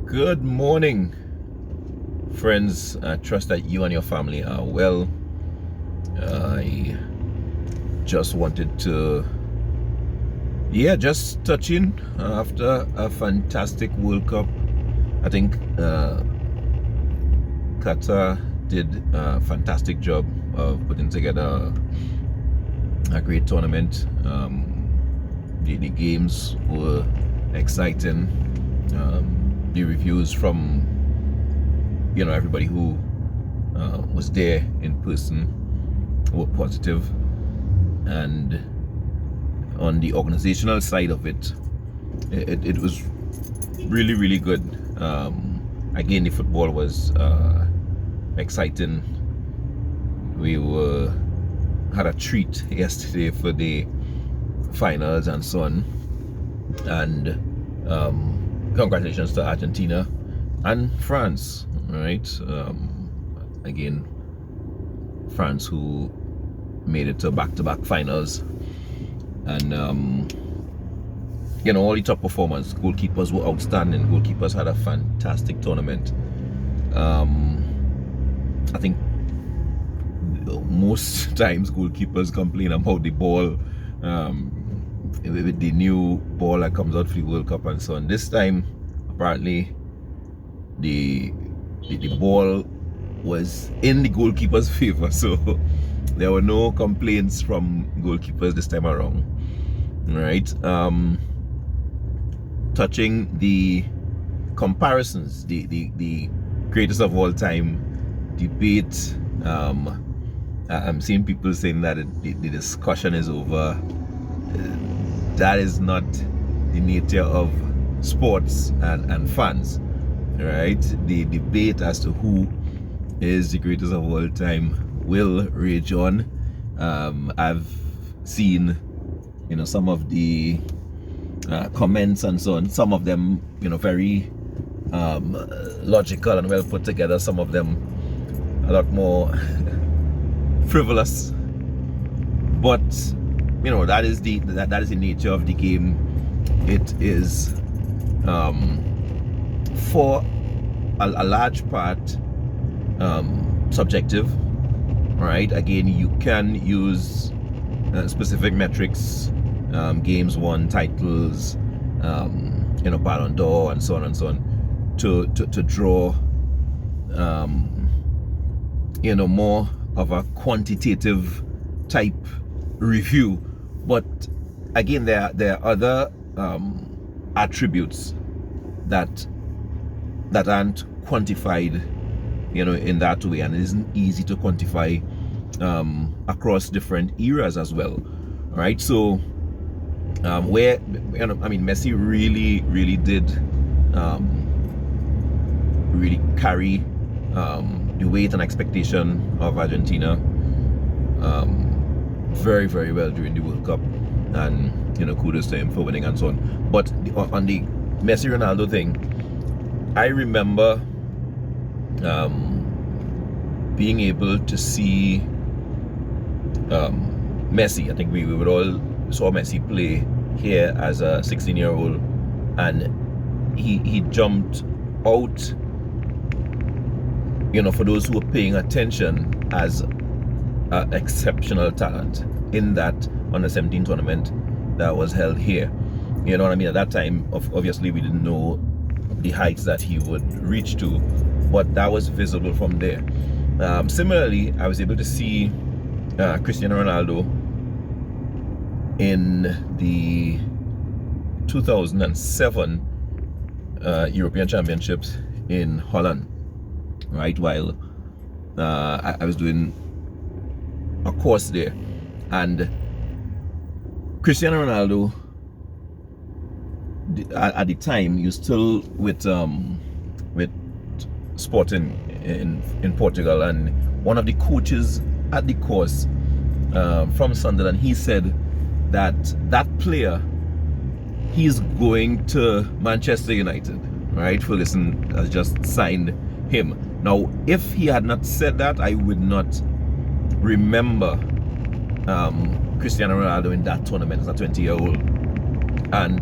Good morning, friends. I trust that you and your family are well. I just wanted to, just touch in after a fantastic World Cup. I think Qatar did a fantastic job of putting together a great tournament. The games were exciting. The reviews from everybody who was there in person were positive, and on the organizational side of it, it was really good. Again, the football was exciting. We had a treat yesterday for the finals and so on, and congratulations to Argentina and France, right? Again, France, who made it to back-to-back finals, and all the top performers. Goalkeepers were outstanding. Goalkeepers had a fantastic tournament. I think most times goalkeepers complain about the ball, with the new ball that comes out for the World Cup and so on. This time, apparently, the ball was in the goalkeeper's favor, so there were no complaints from goalkeepers this time around. Right? Touching the comparisons, the greatest of all time debate. I'm seeing people saying that the discussion is over. That is not the nature of sports and fans, right? The debate as to who is the greatest of all time will rage on. I've seen, some of the comments and so on. Some of them, very logical and well put together. Some of them a lot more frivolous. But that is the nature of the game. It is for a large part subjective, right? Again, you can use specific metrics, games won, titles, Ballon d'Or, and so on to draw more of a quantitative type review. But again, there are other attributes that aren't quantified in that way, and it isn't easy to quantify across different eras as well, right? So where Messi really did really carry the weight and expectation of Argentina very well during the World Cup, and kudos to him for winning and so on. But on the Messi Ronaldo thing, I remember being able to see Messi. I think we would all saw Messi play here as a 16-year-old, and he jumped out, for those who were paying attention, as an exceptional talent in that under-17 tournament that was held here. You know what I mean? At that time, obviously, we didn't know the heights that he would reach to, but that was visible from there. Similarly, I was able to see Cristiano Ronaldo in the 2007 European Championships in Holland, right? While I was doing a course there, and Cristiano Ronaldo, at the time, he was still with Sporting in Portugal, and one of the coaches at the course from Sunderland, he said that player, he's going to Manchester United, right? Ferguson has just signed him. Now, if he had not said that, I would not remember Cristiano Ronaldo in that tournament as a 20-year-old. And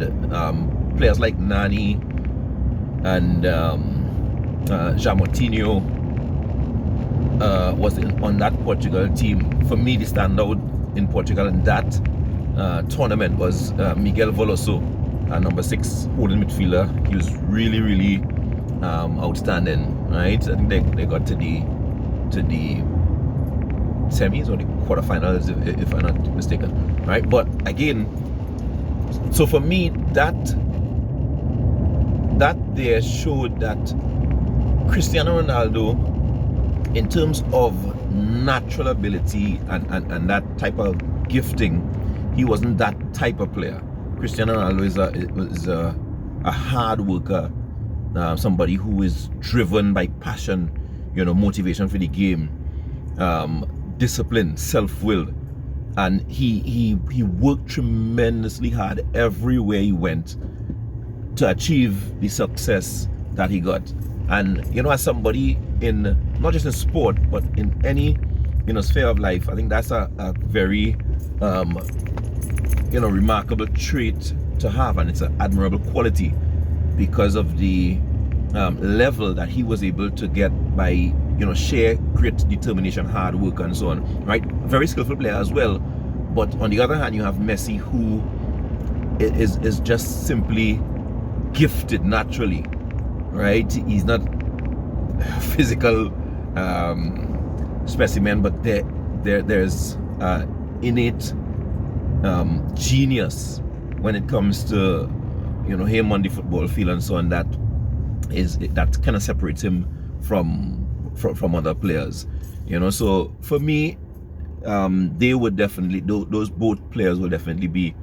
players like Nani, and Jamotinho was on that Portugal team. For me, the standout in Portugal in that tournament was Miguel Veloso, number 6 holding midfielder. He was really outstanding, right? I think they got to the semis or the quarterfinals, if I'm not mistaken, right? But again, so for me, that there showed that Cristiano Ronaldo, in terms of natural ability and that type of gifting, he wasn't that type of player. Cristiano Ronaldo is a hard worker, somebody who is driven by passion, motivation for the game, discipline, self-will, and he worked tremendously hard everywhere he went to achieve the success that he got. And as somebody in not just in sport but in any sphere of life, I think that's a very remarkable trait to have, and it's an admirable quality because of the level that he was able to get by sheer great determination, hard work, and so on, right? Very skillful player as well. But on the other hand, you have Messi, who is just simply gifted naturally, right? He's not a physical specimen, but there's innate genius when it comes to him on the football field and so on. That kind of separates him from other players, So for me, they would definitely, those both players will definitely be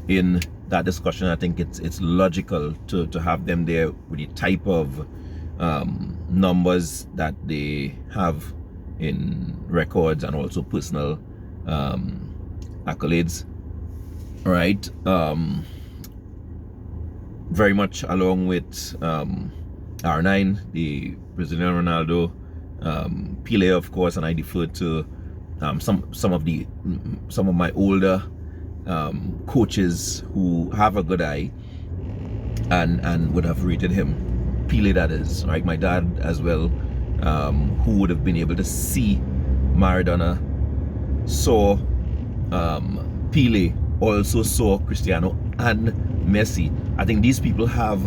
in that discussion. I think it's logical to have them there with the type of numbers that they have in records and also personal accolades, right? Very much along with R9, the Brazilian Ronaldo, Pele, of course, and I defer to some of my older coaches who have a good eye and would have rated him. Pele, that is, right? My dad as well, who would have been able to see Maradona, saw Pele, also saw Cristiano and Messi. I think these people have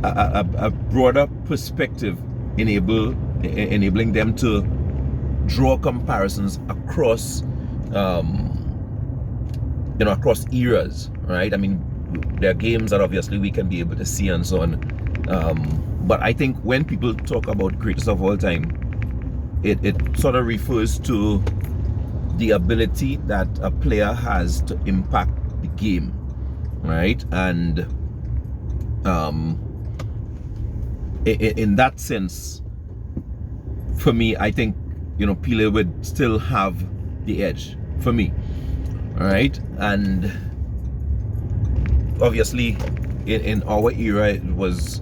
a broader perspective, enabling them to draw comparisons across across eras, right? I mean, there are games that obviously we can be able to see and so on, but I think when people talk about greatest of all time, it sort of refers to the ability that a player has to impact the game, right? And in that sense, for me, I think Pele would still have the edge for me, right? And obviously in our era, it was,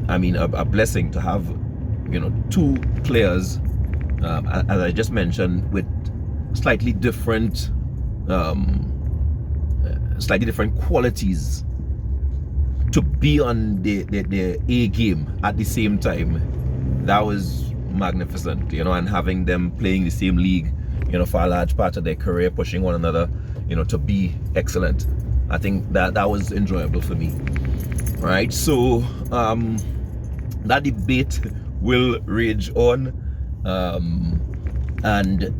I mean, a blessing to have two players, as I just mentioned, with slightly different qualities, to be on the A game at the same time. That was magnificent, and having them playing the same league, for a large part of their career, pushing one another, to be excellent. I think that was enjoyable for me, right? So that debate will rage on, and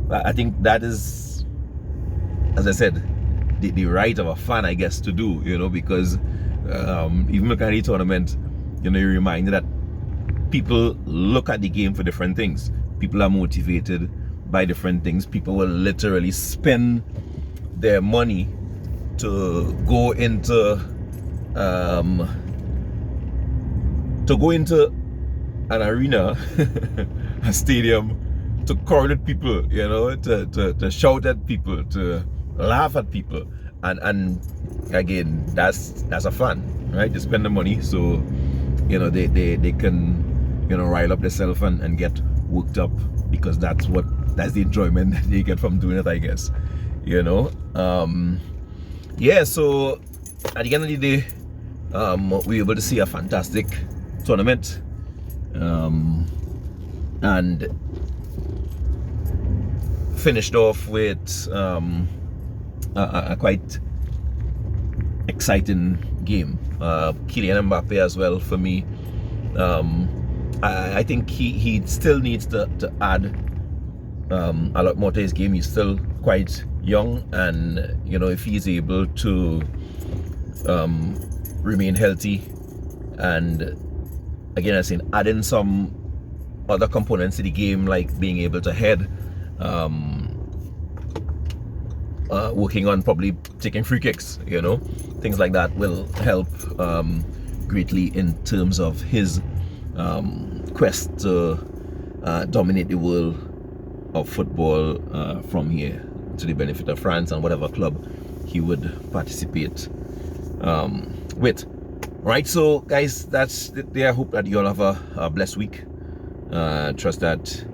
I think that is, as I said, the right of a fan, I guess, to do, because even looking at the tournament, you're reminded that people look at the game for different things. People are motivated by different things. People will literally spend their money to go into an arena, a stadium, to correlate people, to shout at people, to laugh at people, and again, that's a fun, right? They spend the money, so they can rile up themselves and get worked up, because that's the enjoyment that they get from doing it, I guess. Yeah, so at the end of the day, we were able to see a fantastic tournament, and finished off with a quite exciting game. Kylian Mbappe as well for me. I think he still needs to add a lot more to his game. He's still quite young, and you know, if he's able to remain healthy, and again, I saying adding some other components to the game, like being able to head, working on probably taking free kicks, you know, things like that will help greatly in terms of his quest to dominate the world of football from here, to the benefit of France and whatever club he would participate with. Right, so guys, that's it there. I hope that you all have a blessed week. Trust that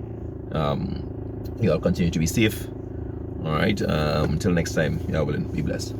you all continue to be safe. All right, until next time, yeah, well, be blessed.